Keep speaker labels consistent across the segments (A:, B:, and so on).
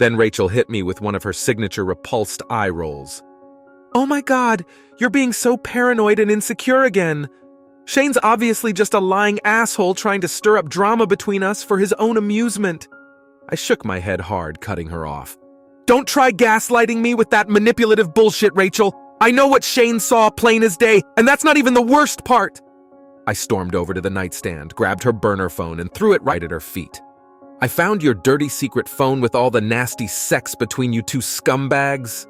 A: Then Rachel hit me with one of her signature repulsed eye rolls. "Oh my God, you're being so paranoid and insecure again. Shane's obviously just a lying asshole trying to stir up drama between us for his own amusement." I shook my head hard, cutting her off. "Don't try gaslighting me with that manipulative bullshit, Rachel. I know what Shane saw plain as day, and that's not even the worst part." I stormed over to the nightstand, grabbed her burner phone, and threw it right at her feet. "I found your dirty secret phone with all the nasty sex between you two scumbags."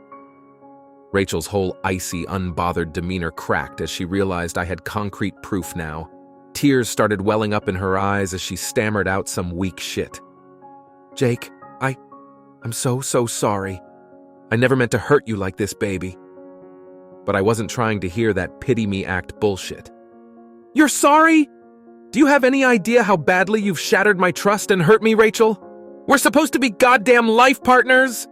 A: Rachel's whole icy, unbothered demeanor cracked as she realized I had concrete proof now. Tears started welling up in her eyes as she stammered out some weak shit. "Jake, I'm so sorry. I never meant to hurt you like this, baby." But I wasn't trying to hear that pity-me act bullshit. "You're sorry? Do you have any idea how badly you've shattered my trust and hurt me, Rachel? We're supposed to be goddamn life partners!"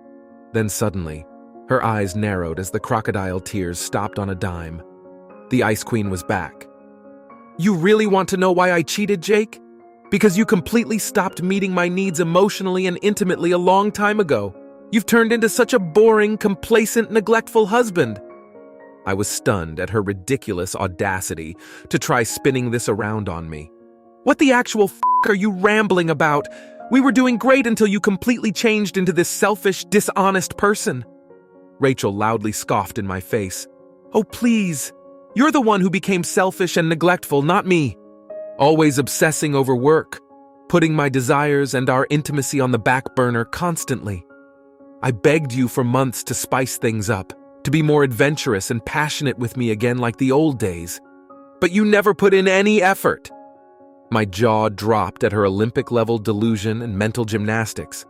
A: Then suddenly, her eyes narrowed as the crocodile tears stopped on a dime. The Ice Queen was back. "You really want to know why I cheated, Jake? Because you completely stopped meeting my needs emotionally and intimately a long time ago. You've turned into such a boring, complacent, neglectful husband." I was stunned at her ridiculous audacity to try spinning this around on me. "What the actual f*** are you rambling about? We were doing great until you completely changed into this selfish, dishonest person." Rachel loudly scoffed in my face. "Oh, please. You're the one who became selfish and neglectful, not me. Always obsessing over work, putting my desires and our intimacy on the back burner constantly. I begged you for months to spice things up, to be more adventurous and passionate with me again like the old days. But you never put in any effort." My jaw dropped at her Olympic-level delusion and mental gymnastics.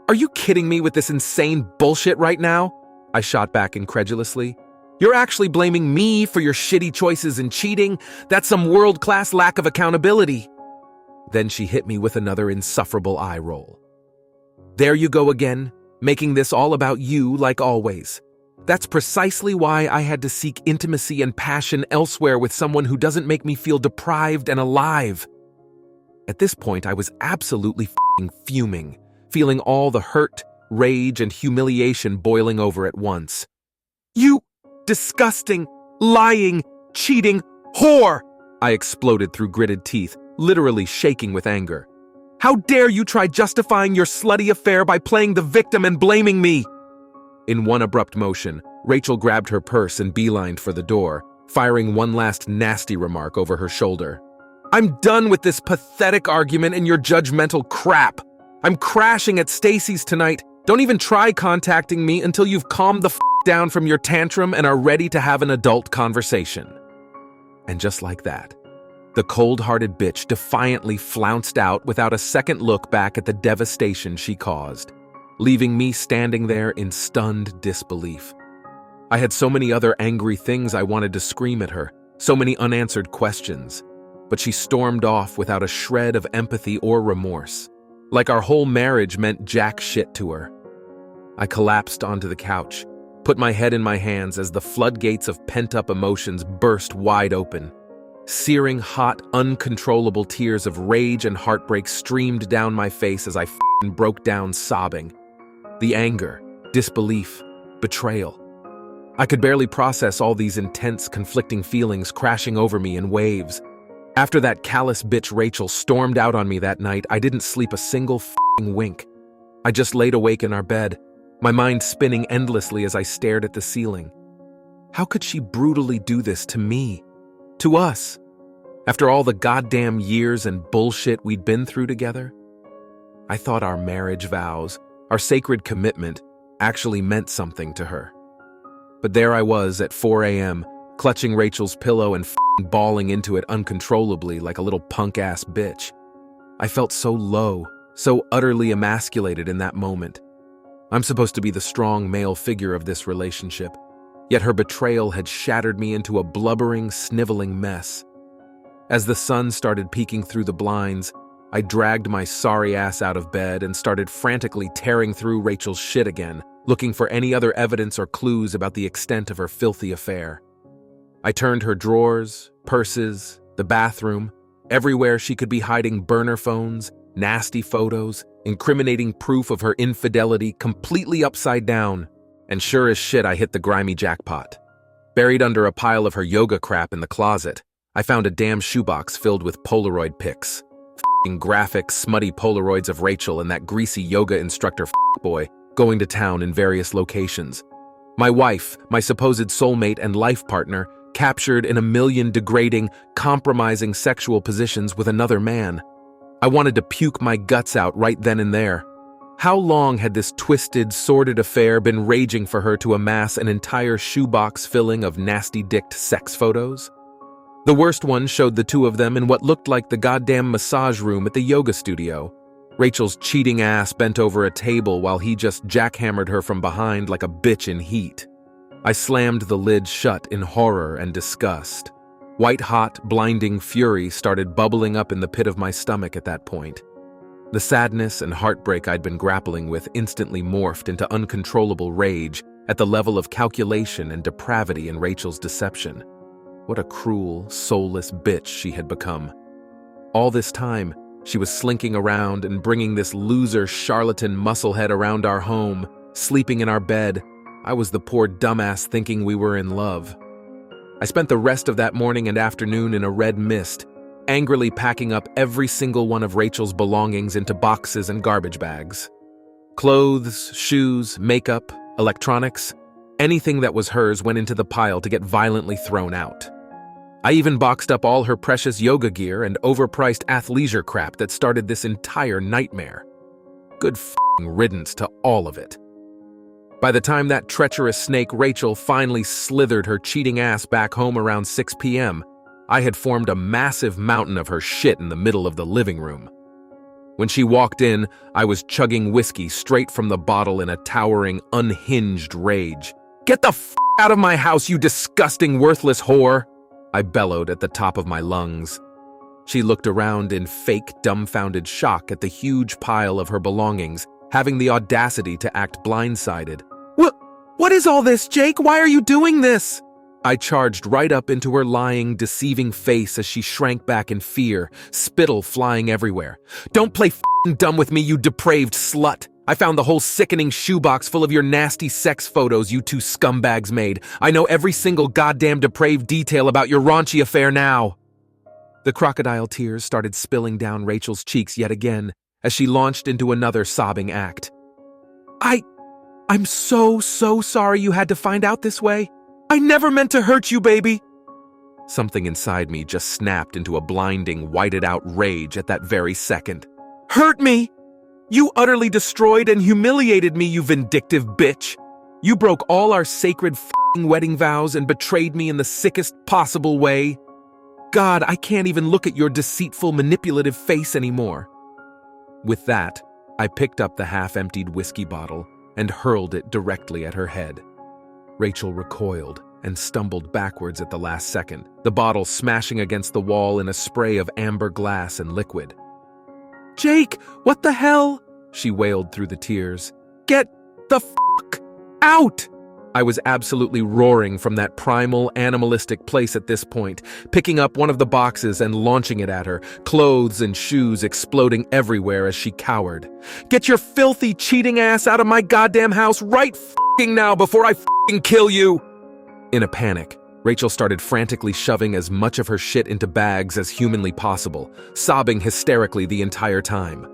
A: "Are you kidding me with this insane bullshit right now?" I shot back incredulously. "You're actually blaming me for your shitty choices and cheating? That's some world-class lack of accountability." Then she hit me with another insufferable eye roll. "There you go again, making this all about you like always. That's precisely why I had to seek intimacy and passion elsewhere with someone who doesn't make me feel deprived and alive." At this point, I was absolutely f***ing fuming, feeling all the hurt, rage, and humiliation boiling over at once. "You disgusting, lying, cheating whore!" I exploded through gritted teeth, literally shaking with anger. "How dare you try justifying your slutty affair by playing the victim and blaming me?" In one abrupt motion, Rachel grabbed her purse and beelined for the door, firing one last nasty remark over her shoulder. "I'm done with this pathetic argument and your judgmental crap. I'm crashing at Stacy's tonight. Don't even try contacting me until you've calmed the down from your tantrum and are ready to have an adult conversation." And just like that, the cold-hearted bitch defiantly flounced out without a second look back at the devastation she caused, leaving me standing there in stunned disbelief. I had so many other angry things I wanted to scream at her, so many unanswered questions, but she stormed off without a shred of empathy or remorse, like our whole marriage meant jack shit to her. I collapsed onto the couch, put my head in my hands as the floodgates of pent-up emotions burst wide open. Searing, hot, uncontrollable tears of rage and heartbreak streamed down my face as I broke down sobbing. The anger, disbelief, betrayal. I could barely process all these intense, conflicting feelings crashing over me in waves. After that callous bitch Rachel stormed out on me that night, I didn't sleep a single wink. I just laid awake in our bed, my mind spinning endlessly as I stared at the ceiling. How could she brutally do this to me? To us? After all the goddamn years and bullshit we'd been through together? I thought our marriage vows, our sacred commitment, actually meant something to her. But there I was at 4 a.m., clutching Rachel's pillow and bawling into it uncontrollably like a little punk-ass bitch. I felt so low, so utterly emasculated in that moment. I'm supposed to be the strong male figure of this relationship, yet her betrayal had shattered me into a blubbering, sniveling mess. As the sun started peeking through the blinds, I dragged my sorry ass out of bed and started frantically tearing through Rachel's shit again, looking for any other evidence or clues about the extent of her filthy affair. I turned her drawers, purses, the bathroom, everywhere she could be hiding burner phones, nasty photos, incriminating proof of her infidelity completely upside down. And sure as shit, I hit the grimy jackpot. Buried under a pile of her yoga crap in the closet, I found a damn shoebox filled with Polaroid pics. F***ing graphic, smutty Polaroids of Rachel and that greasy yoga instructor boy going to town in various locations. My wife, my supposed soulmate and life partner, captured in a million degrading, compromising sexual positions with another man. I wanted to puke my guts out right then and there. How long had this twisted, sordid affair been raging for her to amass an entire shoebox filling of nasty-dicked sex photos? The worst one showed the two of them in what looked like the goddamn massage room at the yoga studio. Rachel's cheating ass bent over a table while he just jackhammered her from behind like a bitch in heat. I slammed the lid shut in horror and disgust. White-hot, blinding fury started bubbling up in the pit of my stomach at that point. The sadness and heartbreak I'd been grappling with instantly morphed into uncontrollable rage at the level of calculation and depravity in Rachel's deception. What a cruel, soulless bitch she had become. All this time, she was slinking around and bringing this loser charlatan musclehead around our home, sleeping in our bed. I was the poor dumbass thinking we were in love. I spent the rest of that morning and afternoon in a red mist, angrily packing up every single one of Rachel's belongings into boxes and garbage bags. Clothes, shoes, makeup, electronics, anything that was hers went into the pile to get violently thrown out. I even boxed up all her precious yoga gear and overpriced athleisure crap that started this entire nightmare. Good f***ing riddance to all of it. By the time that treacherous snake Rachel finally slithered her cheating ass back home around 6 p.m., I had formed a massive mountain of her shit in the middle of the living room. When she walked in, I was chugging whiskey straight from the bottle in a towering, unhinged rage. "Get the f*** out of my house, you disgusting, worthless whore!" I bellowed at the top of my lungs. She looked around in fake, dumbfounded shock at the huge pile of her belongings, having the audacity to act blindsided. What is all this, Jake? Why are you doing this?" I charged right up into her lying, deceiving face as she shrank back in fear, spittle flying everywhere. "Don't play f***ing dumb with me, you depraved slut! I found the whole sickening shoebox full of your nasty sex photos you two scumbags made. I know every single goddamn depraved detail about your raunchy affair now." The crocodile tears started spilling down Rachel's cheeks yet again as she launched into another sobbing act. I'm so sorry you had to find out this way. I never meant to hurt you, baby." Something inside me just snapped into a blinding, whited-out rage at that very second. "Hurt me? You utterly destroyed and humiliated me, you vindictive bitch. You broke all our sacred f***ing wedding vows and betrayed me in the sickest possible way. God, I can't even look at your deceitful, manipulative face anymore." With that, I picked up the half-emptied whiskey bottle and hurled it directly at her head. Rachel recoiled and stumbled backwards at the last second, the bottle smashing against the wall in a spray of amber glass and liquid. "Jake, what the hell?" she wailed through the tears. "Get the fuck out!" I was absolutely roaring from that primal, animalistic place at this point, picking up one of the boxes and launching it at her, clothes and shoes exploding everywhere as she cowered. "Get your filthy, cheating ass out of my goddamn house right f***ing now before I f***ing kill you!" In a panic, Rachel started frantically shoving as much of her shit into bags as humanly possible, sobbing hysterically the entire time.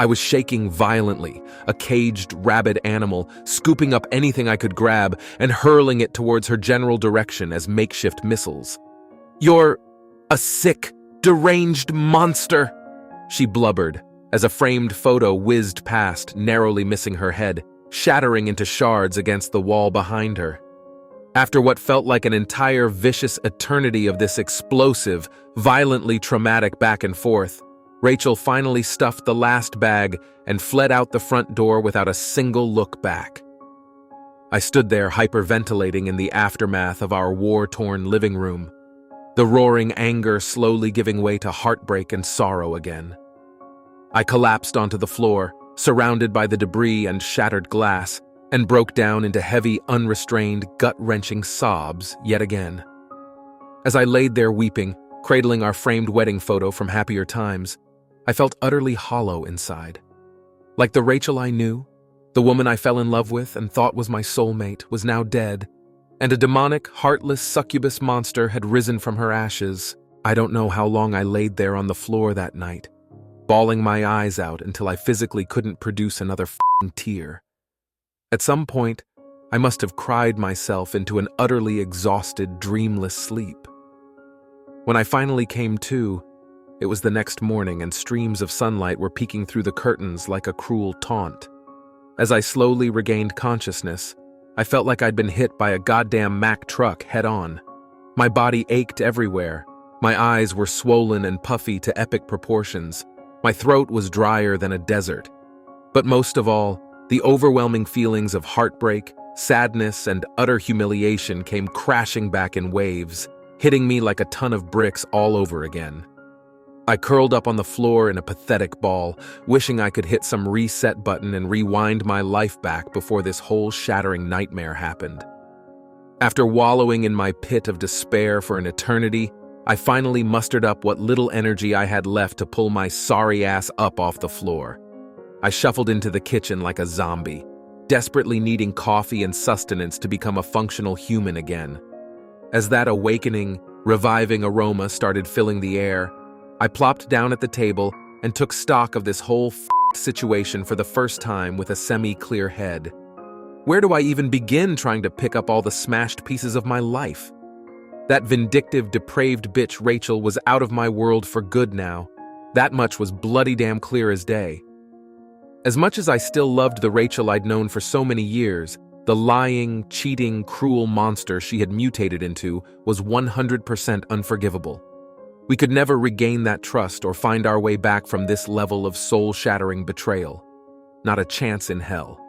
A: I was shaking violently, a caged, rabid animal, scooping up anything I could grab and hurling it towards her general direction as makeshift missiles. "You're a sick, deranged monster," she blubbered, as a framed photo whizzed past, narrowly missing her head, shattering into shards against the wall behind her. After what felt like an entire vicious eternity of this explosive, violently traumatic back and forth, Rachel finally stuffed the last bag and fled out the front door without a single look back. I stood there hyperventilating in the aftermath of our war-torn living room, the roaring anger slowly giving way to heartbreak and sorrow again. I collapsed onto the floor, surrounded by the debris and shattered glass, and broke down into heavy, unrestrained, gut-wrenching sobs yet again. As I laid there weeping, cradling our framed wedding photo from happier times, I felt utterly hollow inside. Like the Rachel I knew, the woman I fell in love with and thought was my soulmate was now dead, and a demonic, heartless succubus monster had risen from her ashes. I don't know how long I laid there on the floor that night, bawling my eyes out until I physically couldn't produce another f***ing tear. At some point, I must have cried myself into an utterly exhausted, dreamless sleep. When I finally came to, it was the next morning and streams of sunlight were peeking through the curtains like a cruel taunt. As I slowly regained consciousness, I felt like I'd been hit by a goddamn Mack truck head-on. My body ached everywhere. My eyes were swollen and puffy to epic proportions. My throat was drier than a desert. But most of all, the overwhelming feelings of heartbreak, sadness, and utter humiliation came crashing back in waves, hitting me like a ton of bricks all over again. I curled up on the floor in a pathetic ball, wishing I could hit some reset button and rewind my life back before this whole shattering nightmare happened. After wallowing in my pit of despair for an eternity, I finally mustered up what little energy I had left to pull my sorry ass up off the floor. I shuffled into the kitchen like a zombie, desperately needing coffee and sustenance to become a functional human again. As that awakening, reviving aroma started filling the air, I plopped down at the table and took stock of this whole situation for the first time with a semi-clear head. Where do I even begin trying to pick up all the smashed pieces of my life? That vindictive, depraved bitch Rachel was out of my world for good now. That much was bloody damn clear as day. As much as I still loved the Rachel I'd known for so many years, the lying, cheating, cruel monster she had mutated into was 100% unforgivable. We could never regain that trust or find our way back from this level of soul-shattering betrayal. Not a chance in hell.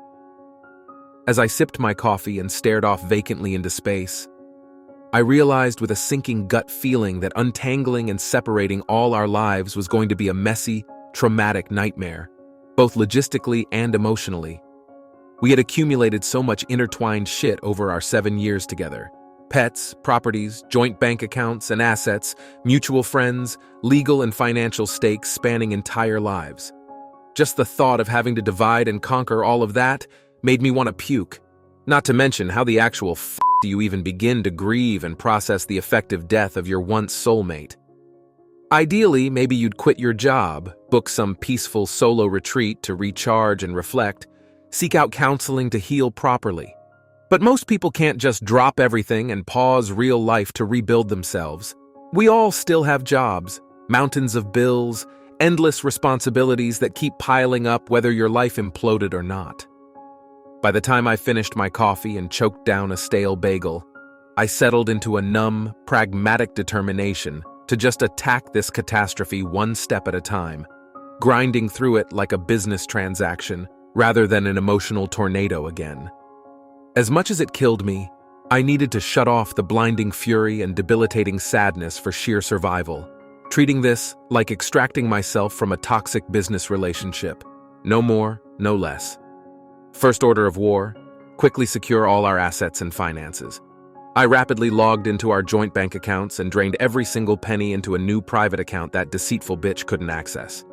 A: As I sipped my coffee and stared off vacantly into space, I realized with a sinking gut feeling that untangling and separating all our lives was going to be a messy, traumatic nightmare, both logistically and emotionally. We had accumulated so much intertwined shit over our 7 years together. Pets, properties, joint bank accounts and assets, mutual friends, legal and financial stakes spanning entire lives. Just the thought of having to divide and conquer all of that made me want to puke. Not to mention how the actual do you even begin to grieve and process the effective death of your once soulmate. Ideally, maybe you'd quit your job, book some peaceful solo retreat to recharge and reflect, seek out counseling to heal properly. But most people can't just drop everything and pause real life to rebuild themselves. We all still have jobs, mountains of bills, endless responsibilities that keep piling up whether your life imploded or not. By the time I finished my coffee and choked down a stale bagel, I settled into a numb, pragmatic determination to just attack this catastrophe one step at a time, grinding through it like a business transaction rather than an emotional tornado again. As much as it killed me, I needed to shut off the blinding fury and debilitating sadness for sheer survival, treating this like extracting myself from a toxic business relationship. No more, no less. First order of war, quickly secure all our assets and finances. I rapidly logged into our joint bank accounts and drained every single penny into a new private account that deceitful bitch couldn't access.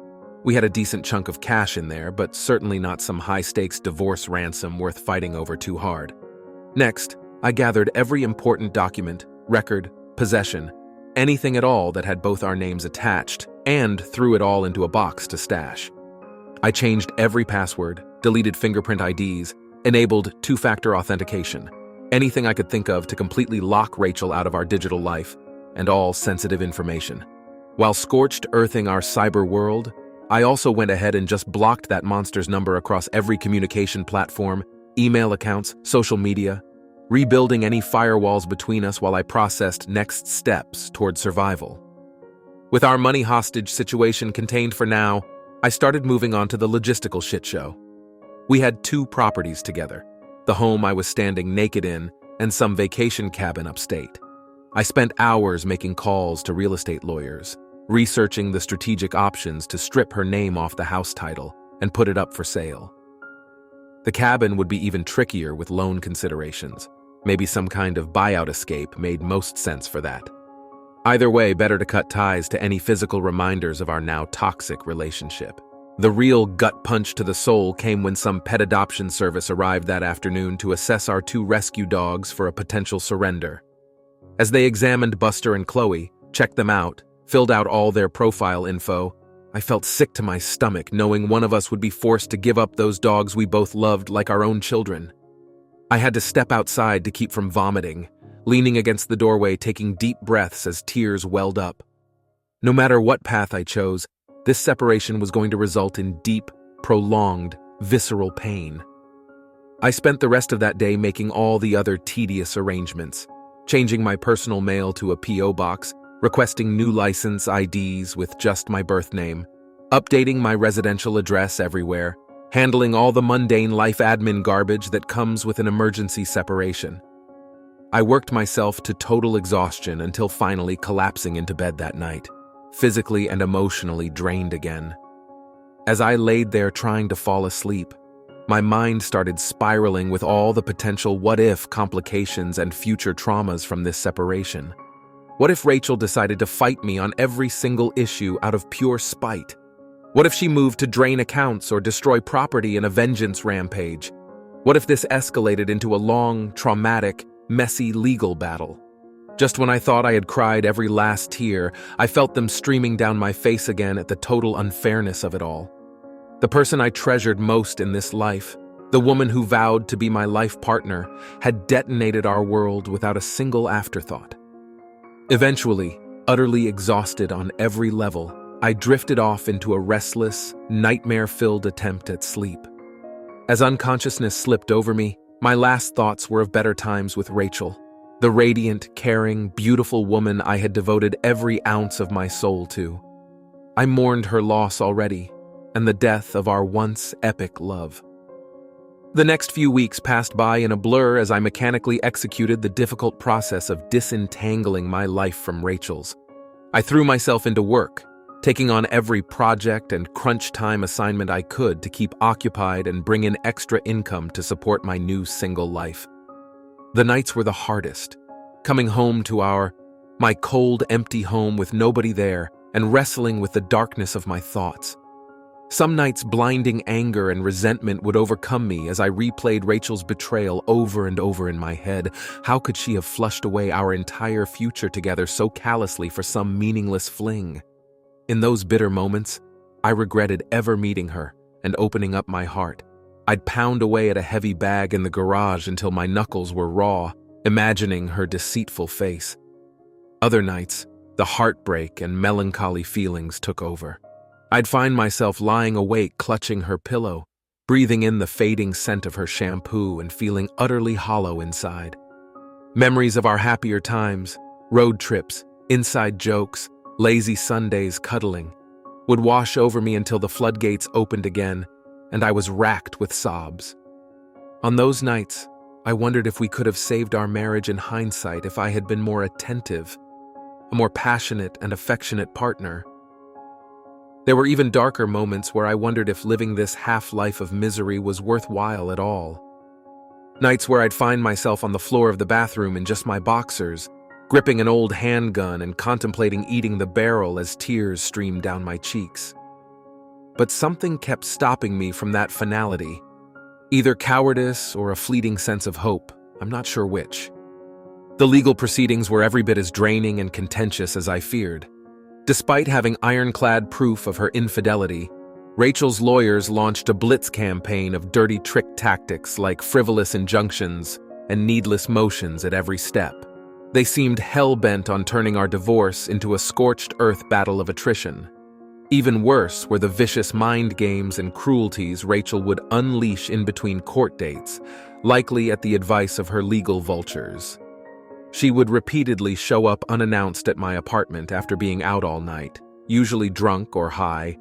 A: We had a decent chunk of cash in there, but certainly not some high-stakes divorce ransom worth fighting over too hard. Next, I gathered every important document, record, possession, anything at all that had both our names attached, and threw it all into a box to stash. I changed every password, deleted fingerprint IDs, enabled two-factor authentication, anything I could think of to completely lock Rachel out of our digital life, and all sensitive information. While scorched earthing our cyber world, I also went ahead and just blocked that monster's number across every communication platform, email accounts, social media, rebuilding any firewalls between us while I processed next steps toward survival. With our money hostage situation contained for now, I started moving on to the logistical shit show. We had 2 properties together, the home I was standing naked in and some vacation cabin upstate. I spent hours making calls to real estate lawyers, researching the strategic options to strip her name off the house title and put it up for sale. The cabin would be even trickier with loan considerations. Maybe some kind of buyout escape made most sense for that. Either way, better to cut ties to any physical reminders of our now toxic relationship. The real gut punch to the soul came when some pet adoption service arrived that afternoon to assess our 2 rescue dogs for a potential surrender. As they examined Buster and Chloe, checked them out, filled out all their profile info, I felt sick to my stomach knowing one of us would be forced to give up those dogs we both loved like our own children. I had to step outside to keep from vomiting, leaning against the doorway taking deep breaths as tears welled up. No matter what path I chose, this separation was going to result in deep, prolonged, visceral pain. I spent the rest of that day making all the other tedious arrangements, changing my personal mail to a P.O. box, requesting new license IDs with just my birth name, updating my residential address everywhere, handling all the mundane life admin garbage that comes with an emergency separation. I worked myself to total exhaustion until finally collapsing into bed that night, physically and emotionally drained again. As I laid there trying to fall asleep, my mind started spiraling with all the potential what-if complications and future traumas from this separation. What if Rachel decided to fight me on every single issue out of pure spite? What if she moved to drain accounts or destroy property in a vengeance rampage? What if this escalated into a long, traumatic, messy legal battle? Just when I thought I had cried every last tear, I felt them streaming down my face again at the total unfairness of it all. The person I treasured most in this life, the woman who vowed to be my life partner, had detonated our world without a single afterthought. Eventually, utterly exhausted on every level, I drifted off into a restless, nightmare-filled attempt at sleep. As unconsciousness slipped over me, my last thoughts were of better times with Rachel, the radiant, caring, beautiful woman I had devoted every ounce of my soul to. I mourned her loss already, and the death of our once epic love. The next few weeks passed by in a blur as I mechanically executed the difficult process of disentangling my life from Rachel's. I threw myself into work, taking on every project and crunch time assignment I could to keep occupied and bring in extra income to support my new single life. The nights were the hardest, coming home to my cold, empty home with nobody there and wrestling with the darkness of my thoughts. Some nights blinding anger and resentment would overcome me as I replayed Rachel's betrayal over and over in my head. How could she have flushed away our entire future together so callously for some meaningless fling? In those bitter moments, I regretted ever meeting her and opening up my heart. I'd pound away at a heavy bag in the garage until my knuckles were raw, imagining her deceitful face. Other nights, the heartbreak and melancholy feelings took over. I'd find myself lying awake clutching her pillow, breathing in the fading scent of her shampoo and feeling utterly hollow inside. Memories of our happier times, road trips, inside jokes, lazy Sundays cuddling, would wash over me until the floodgates opened again, and I was racked with sobs. On those nights, I wondered if we could have saved our marriage in hindsight if I had been more attentive, a more passionate and affectionate partner. There were even darker moments where I wondered if living this half-life of misery was worthwhile at all. Nights where I'd find myself on the floor of the bathroom in just my boxers, gripping an old handgun and contemplating eating the barrel as tears streamed down my cheeks. But something kept stopping me from that finality. Either cowardice or a fleeting sense of hope, I'm not sure which. The legal proceedings were every bit as draining and contentious as I feared. Despite having ironclad proof of her infidelity, Rachel's lawyers launched a blitz campaign of dirty trick tactics like frivolous injunctions and needless motions at every step. They seemed hell-bent on turning our divorce into a scorched earth battle of attrition. Even worse were the vicious mind games and cruelties Rachel would unleash in between court dates, likely at the advice of her legal vultures. She would repeatedly show up unannounced at my apartment after being out all night, usually drunk or high,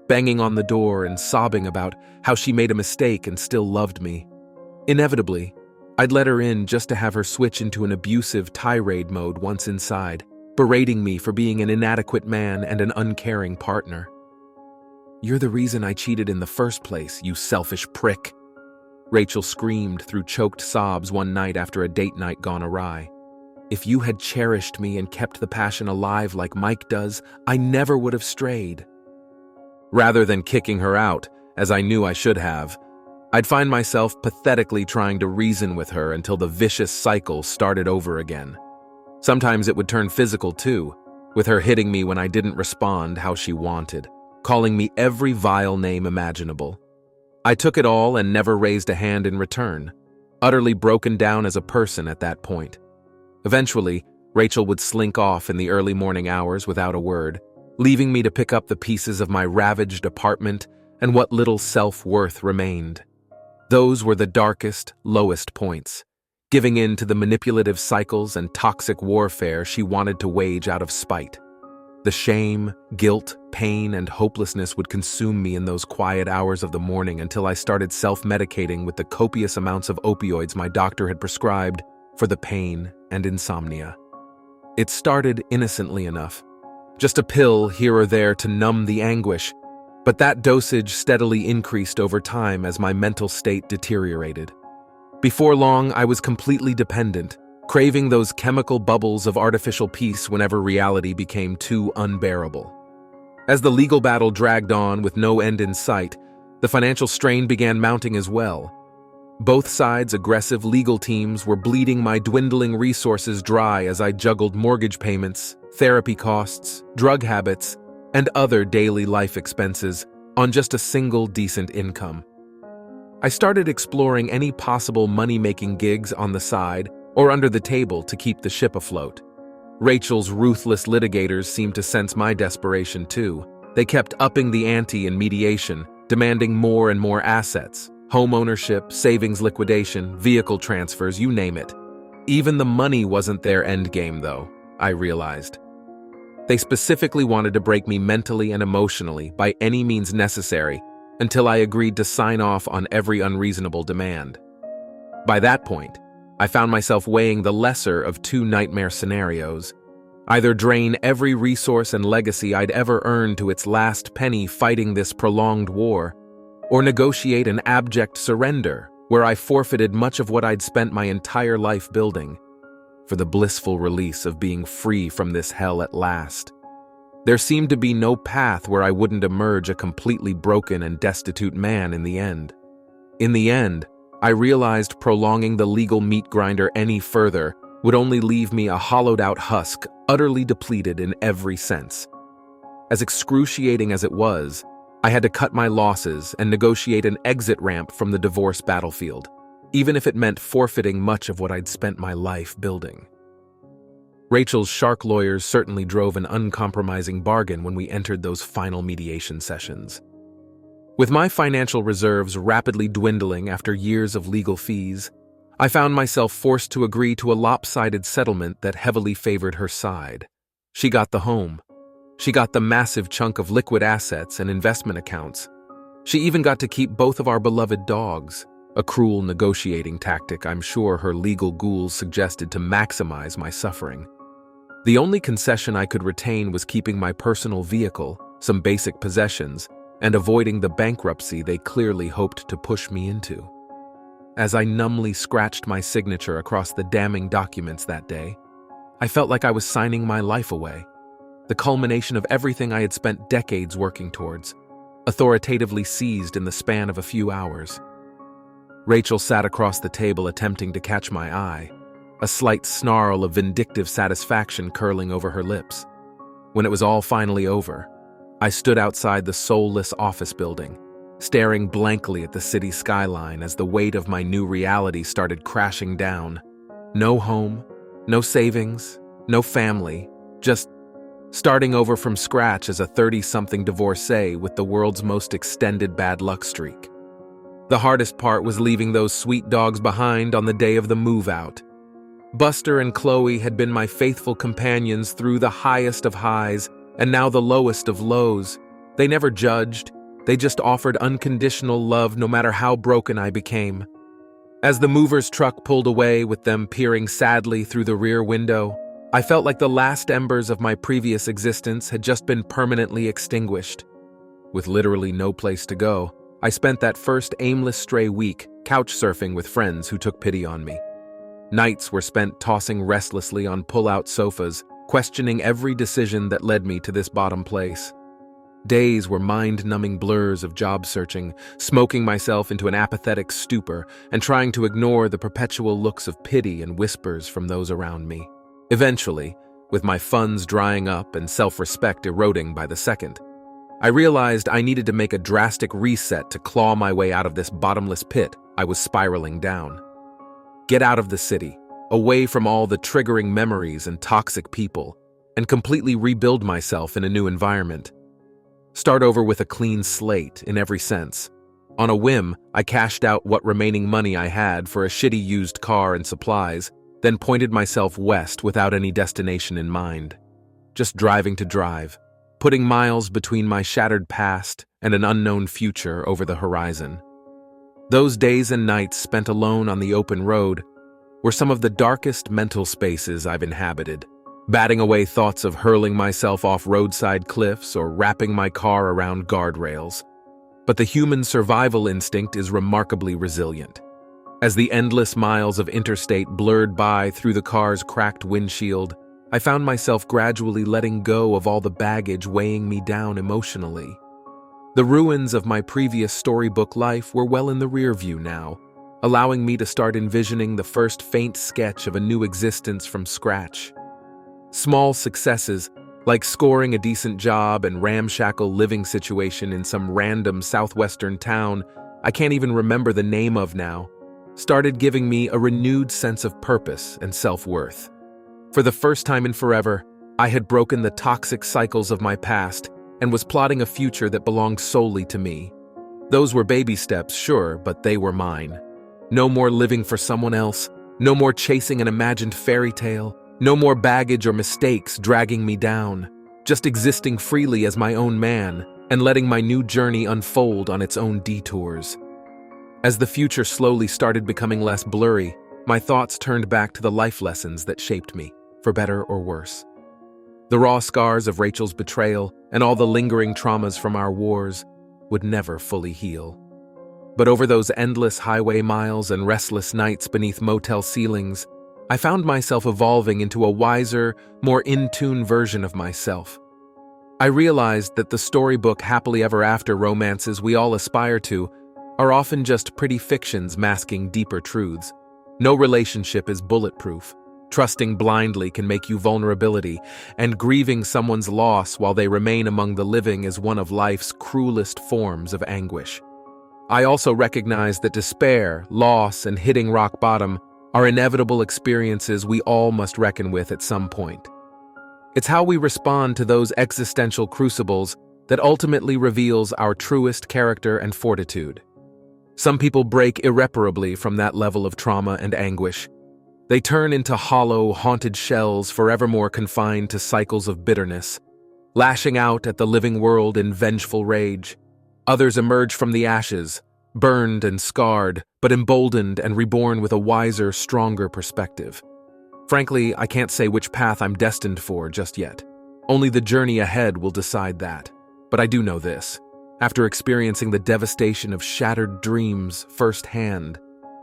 A: banging on the door and sobbing about how she made a mistake and still loved me. Inevitably, I'd let her in just to have her switch into an abusive tirade mode once inside, berating me for being an inadequate man and an uncaring partner. "You're the reason I cheated in the first place, you selfish prick," Rachel screamed through choked sobs one night after a date night gone awry. If you had cherished me and kept the passion alive like Mike does, I never would have strayed. Rather than kicking her out, as I knew I should have, I'd find myself pathetically trying to reason with her until the vicious cycle started over again. Sometimes it would turn physical too, with her hitting me when I didn't respond how she wanted, calling me every vile name imaginable. I took it all and never raised a hand in return, utterly broken down as a person at that point. Eventually, Rachel would slink off in the early morning hours without a word, leaving me to pick up the pieces of my ravaged apartment and what little self-worth remained. Those were the darkest, lowest points, giving in to the manipulative cycles and toxic warfare she wanted to wage out of spite. The shame, guilt, pain, and hopelessness would consume me in those quiet hours of the morning until I started self-medicating with the copious amounts of opioids my doctor had prescribed for the pain and insomnia. It started innocently enough, just a pill here or there to numb the anguish, but that dosage steadily increased over time as my mental state deteriorated. Before long, I was completely dependent, craving those chemical bubbles of artificial peace whenever reality became too unbearable. As the legal battle dragged on with no end in sight, the financial strain began mounting as well. Both sides' aggressive legal teams were bleeding my dwindling resources dry as I juggled mortgage payments, therapy costs, drug habits, and other daily life expenses on just a single decent income. I started exploring any possible money-making gigs on the side or under the table to keep the ship afloat. Rachel's ruthless litigators seemed to sense my desperation too. They kept upping the ante in mediation, demanding more and more assets: home ownership, savings liquidation, vehicle transfers, you name it. Even the money wasn't their endgame though, I realized. They specifically wanted to break me mentally and emotionally by any means necessary until I agreed to sign off on every unreasonable demand. By that point, I found myself weighing the lesser of two nightmare scenarios: either drain every resource and legacy I'd ever earned to its last penny fighting this prolonged war, or negotiate an abject surrender where I forfeited much of what I'd spent my entire life building, for the blissful release of being free from this hell at last. There seemed to be no path where I wouldn't emerge a completely broken and destitute man in the end. In the end, I realized prolonging the legal meat grinder any further would only leave me a hollowed-out husk, utterly depleted in every sense. As excruciating as it was, I had to cut my losses and negotiate an exit ramp from the divorce battlefield, even if it meant forfeiting much of what I'd spent my life building. Rachel's shark lawyers certainly drove an uncompromising bargain when we entered those final mediation sessions. With my financial reserves rapidly dwindling after years of legal fees, I found myself forced to agree to a lopsided settlement that heavily favored her side. She got the home. She got the massive chunk of liquid assets and investment accounts. She even got to keep both of our beloved dogs, a cruel negotiating tactic I'm sure her legal ghouls suggested to maximize my suffering. The only concession I could retain was keeping my personal vehicle, some basic possessions, and avoiding the bankruptcy they clearly hoped to push me into. As I numbly scratched my signature across the damning documents that day, I felt like I was signing my life away, the culmination of everything I had spent decades working towards, authoritatively seized in the span of a few hours. Rachel sat across the table attempting to catch my eye, a slight snarl of vindictive satisfaction curling over her lips. When it was all finally over, I stood outside the soulless office building, staring blankly at the city skyline as the weight of my new reality started crashing down. No home, no savings, no family, just starting over from scratch as a 30-something divorcee with the world's most extended bad luck streak. The hardest part was leaving those sweet dogs behind on the day of the move-out. Buster and Chloe had been my faithful companions through the highest of highs and now the lowest of lows. They never judged. They just offered unconditional love no matter how broken I became. As the mover's truck pulled away with them peering sadly through the rear window, I felt like the last embers of my previous existence had just been permanently extinguished. With literally no place to go, I spent that first aimless stray week couch surfing with friends who took pity on me. Nights were spent tossing restlessly on pull-out sofas, questioning every decision that led me to this bottom place. Days were mind-numbing blurs of job searching, smoking myself into an apathetic stupor and trying to ignore the perpetual looks of pity and whispers from those around me. Eventually, with my funds drying up and self-respect eroding by the second, I realized I needed to make a drastic reset to claw my way out of this bottomless pit I was spiraling down. Get out of the city, away from all the triggering memories and toxic people, and completely rebuild myself in a new environment. Start over with a clean slate in every sense. On a whim, I cashed out what remaining money I had for a shitty used car and supplies, then pointed myself west without any destination in mind. Just driving to drive, putting miles between my shattered past and an unknown future over the horizon. Those days and nights spent alone on the open road were some of the darkest mental spaces I've inhabited, batting away thoughts of hurling myself off roadside cliffs or wrapping my car around guardrails. But the human survival instinct is remarkably resilient. As the endless miles of interstate blurred by through the car's cracked windshield, I found myself gradually letting go of all the baggage weighing me down emotionally. The ruins of my previous storybook life were well in the rear view now, allowing me to start envisioning the first faint sketch of a new existence from scratch. Small successes, like scoring a decent job and ramshackle living situation in some random southwestern town I can't even remember the name of now, started giving me a renewed sense of purpose and self-worth. For the first time in forever, I had broken the toxic cycles of my past and was plotting a future that belonged solely to me. Those were baby steps, sure, but they were mine. No more living for someone else, no more chasing an imagined fairy tale, no more baggage or mistakes dragging me down, just existing freely as my own man and letting my new journey unfold on its own detours. As the future slowly started becoming less blurry, my thoughts turned back to the life lessons that shaped me, for better or worse. The raw scars of Rachel's betrayal and all the lingering traumas from our wars would never fully heal. But over those endless highway miles and restless nights beneath motel ceilings, I found myself evolving into a wiser, more in-tune version of myself. I realized that the storybook happily ever after romances we all aspire to are often just pretty fictions masking deeper truths. No relationship is bulletproof. Trusting blindly can make you vulnerability, and grieving someone's loss while they remain among the living is one of life's cruelest forms of anguish. I also recognize that despair, loss, and hitting rock bottom are inevitable experiences we all must reckon with at some point. It's how we respond to those existential crucibles that ultimately reveals our truest character and fortitude. Some people break irreparably from that level of trauma and anguish. They turn into hollow, haunted shells forevermore confined to cycles of bitterness, lashing out at the living world in vengeful rage. Others emerge from the ashes, burned and scarred, but emboldened and reborn with a wiser, stronger perspective. Frankly, I can't say which path I'm destined for just yet. Only the journey ahead will decide that. But I do know this. After experiencing the devastation of shattered dreams firsthand,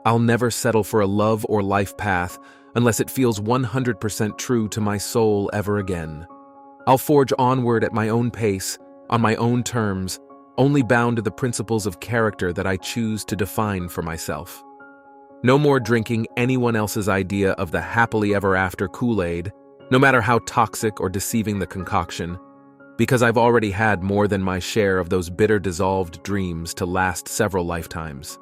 A: I'll never settle for a love or life path unless it feels 100% true to my soul ever again. I'll forge onward at my own pace, on my own terms, only bound to the principles of character that I choose to define for myself. No more drinking anyone else's idea of the happily ever after Kool-Aid, no matter how toxic or deceiving the concoction, because I've already had more than my share of those bitter dissolved dreams to last several lifetimes.